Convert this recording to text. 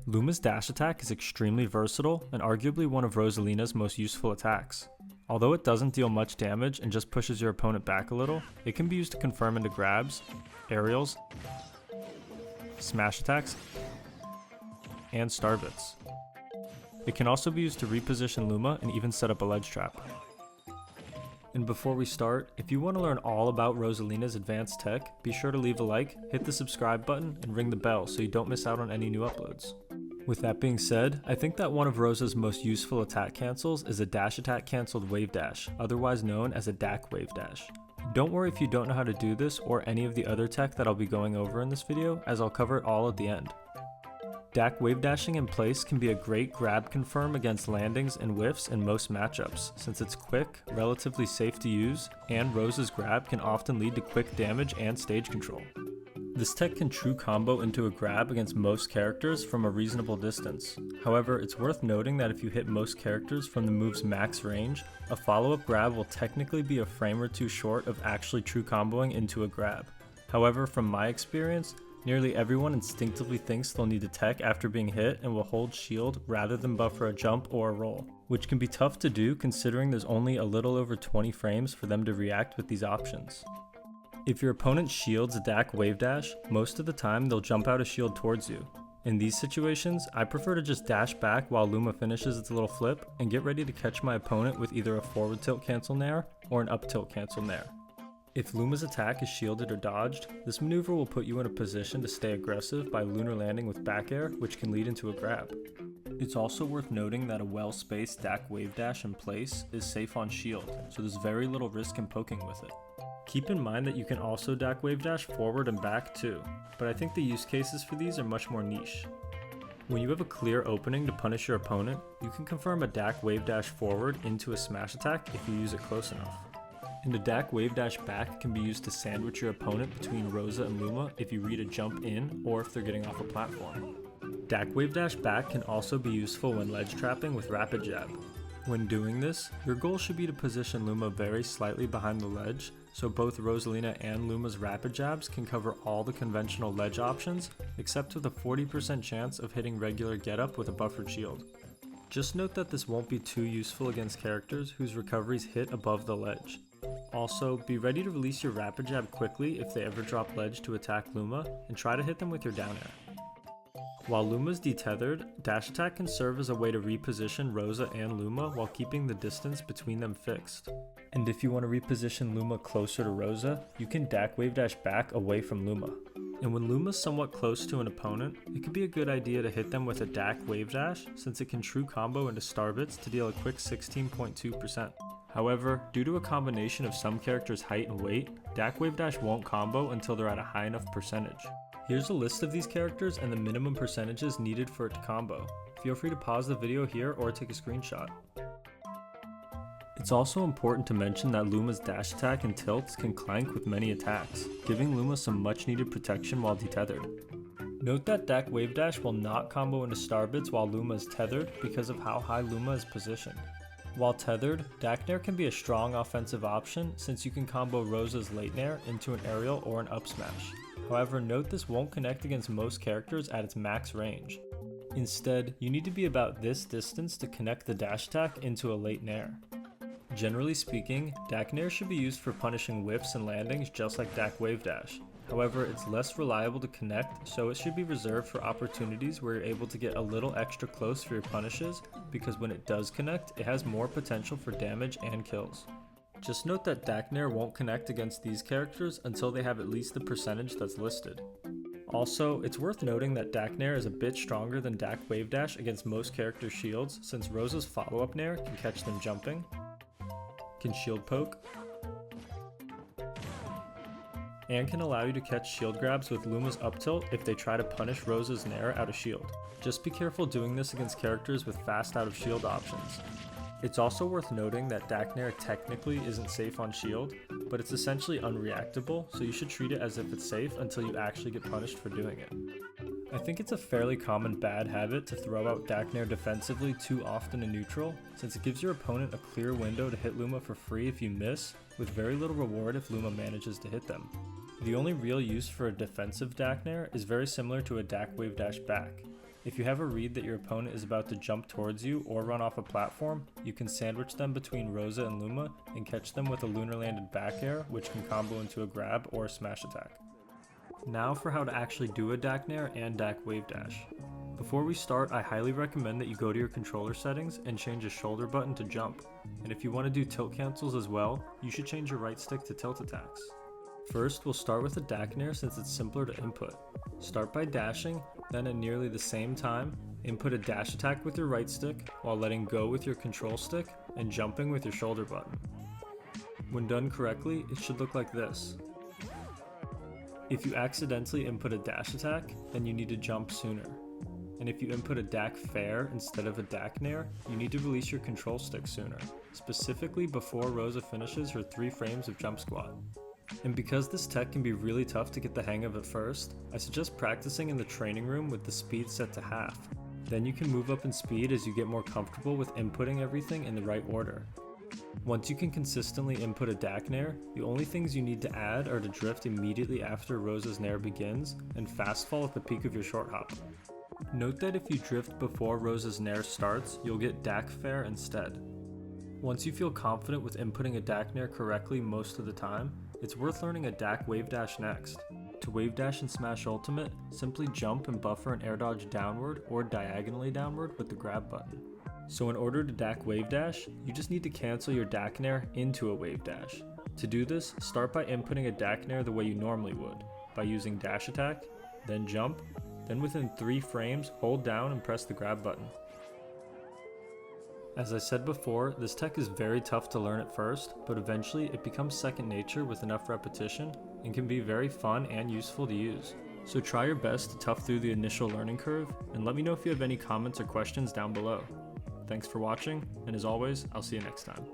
Luma's dash attack is extremely versatile and arguably one of Rosalina's most useful attacks. Although it doesn't deal much damage and just pushes your opponent back a little, it can be used to confirm into grabs, aerials, smash attacks, and starbits. It can also be used to reposition Luma and even set up a ledge trap. And before we start, if you want to learn all about Rosalina's advanced tech, be sure to leave a like, hit the subscribe button, and ring the bell so you don't miss out on any new uploads. With that being said, I think that one of Rosa's most useful attack cancels is a dash attack cancelled Wavedash, otherwise known as a DAC Wavedash. Don't worry if you don't know how to do this or any of the other tech that I'll be going over in this video, as I'll cover it all at the end. DAC Wavedashing in place can be a great grab confirm against landings and whiffs in most matchups, since it's quick, relatively safe to use, and Rosa's grab can often lead to quick damage and stage control. This tech can true combo into a grab against most characters from a reasonable distance. However, it's worth noting that if you hit most characters from the move's max range, a follow-up grab will technically be a frame or two short of actually true comboing into a grab. However, from my experience, nearly everyone instinctively thinks they'll need a tech after being hit and will hold shield rather than buffer a jump or a roll, which can be tough to do considering there's only a little over 20 frames for them to react with these options. If your opponent shields a DAC Wavedash, most of the time they'll jump out a shield towards you. In these situations, I prefer to just dash back while Luma finishes its little flip and get ready to catch my opponent with either a forward tilt cancel Nair or an up tilt cancel Nair. If Luma's attack is shielded or dodged, this maneuver will put you in a position to stay aggressive by lunar landing with back air, which can lead into a grab. It's also worth noting that a well-spaced DAC Wavedash in place is safe on shield, so there's very little risk in poking with it. Keep in mind that you can also DAC Wavedash forward and back too, but I think the use cases for these are much more niche. When you have a clear opening to punish your opponent, you can confirm a DAC Wavedash forward into a smash attack if you use it close enough. And a DAC Wavedash back can be used to sandwich your opponent between Rosa and Luma if you read a jump in or if they're getting off a platform. DAC Wavedash back can also be useful when ledge trapping with rapid jab. When doing this, your goal should be to position Luma very slightly behind the ledge, so both Rosalina and Luma's rapid jabs can cover all the conventional ledge options, except with a 40% chance of hitting regular getup with a buffered shield. Just note that this won't be too useful against characters whose recoveries hit above the ledge. Also, be ready to release your rapid jab quickly if they ever drop ledge to attack Luma, and try to hit them with your down air. While Luma's detethered, dash attack can serve as a way to reposition Rosa and Luma while keeping the distance between them fixed. And if you want to reposition Luma closer to Rosa, you can DAC Wavedash back away from Luma. And when Luma's somewhat close to an opponent, it could be a good idea to hit them with a DAC Wavedash since it can true combo into starbits to deal a quick 16.2%. However, due to a combination of some characters' height and weight, DAC Wavedash won't combo until they're at a high enough percentage. Here's a list of these characters and the minimum percentages needed for it to combo. Feel free to pause the video here or take a screenshot. It's also important to mention that Luma's dash attack and tilts can clank with many attacks, giving Luma some much needed protection while detethered. Note that DAC Wavedash will not combo into starbits while Luma is tethered because of how high Luma is positioned. While tethered, DAC Nair can be a strong offensive option since you can combo Rosa's late Nair into an aerial or an up smash. However, note this won't connect against most characters at its max range. Instead, you need to be about this distance to connect the dash attack into a late Nair. Generally speaking, DAC Nair should be used for punishing whiffs and landings just like DAC Wavedash. However, it's less reliable to connect, so it should be reserved for opportunities where you're able to get a little extra close for your punishes, because when it does connect, it has more potential for damage and kills. Just note that DAC Nair won't connect against these characters until they have at least the percentage that's listed. Also, it's worth noting that DAC Nair is a bit stronger than DAC Wavedash against most character shields since Rosa's follow-up Nair can catch them jumping, can shield poke, and can allow you to catch shield grabs with Luma's up tilt if they try to punish Rosa's Nair out of shield. Just be careful doing this against characters with fast out of shield options. It's also worth noting that DAC Nair technically isn't safe on shield, but it's essentially unreactable, so you should treat it as if it's safe until you actually get punished for doing it. I think it's a fairly common bad habit to throw out DAC Nair defensively too often in neutral, since it gives your opponent a clear window to hit Luma for free if you miss, with very little reward if Luma manages to hit them. The only real use for a defensive DAC Nair is very similar to a DAC Wavedash back. If you have a read that your opponent is about to jump towards you or run off a platform, you can sandwich them between Rosa and Luma and catch them with a lunar landed back air, which can combo into a grab or a smash attack. Now for how to actually do a DAC Nair and DAC Wavedash. Before we start, I highly recommend that you go to your controller settings and change a shoulder button to jump. And if you want to do tilt cancels as well, you should change your right stick to tilt attacks. First, we'll start with a DAC Nair since it's simpler to input. Start by dashing, then at nearly the same time, input a dash attack with your right stick while letting go with your control stick and jumping with your shoulder button. When done correctly, it should look like this. If you accidentally input a dash attack, then you need to jump sooner. And if you input a DAC fair instead of a DAC Nair, you need to release your control stick sooner, specifically before Rosa finishes her 3 frames of jump squat. And because this tech can be really tough to get the hang of at first, I suggest practicing in the training room with the speed set to half. Then you can move up in speed as you get more comfortable with inputting everything in the right order. Once you can consistently input a DAC Nair, the only things you need to add are to drift immediately after Rosa's Nair begins and fast fall at the peak of your short hop. Note that if you drift before Rosa's Nair starts, you'll get DAC fair instead. Once you feel confident with inputting a DAC Nair correctly most of the time, it's worth learning a DAC Wavedash next. To Wavedash and Smash Ultimate, simply jump and buffer an air dodge downward or diagonally downward with the grab button. So in order to DAC Wavedash, you just need to cancel your DAC Nair into a Wavedash. To do this, start by inputting a DAC Nair the way you normally would, by using dash attack, then jump, then within 3 frames, hold down and press the grab button. As I said before, this tech is very tough to learn at first, but eventually it becomes second nature with enough repetition and can be very fun and useful to use. So try your best to tough through the initial learning curve, and let me know if you have any comments or questions down below. Thanks for watching, and as always, I'll see you next time.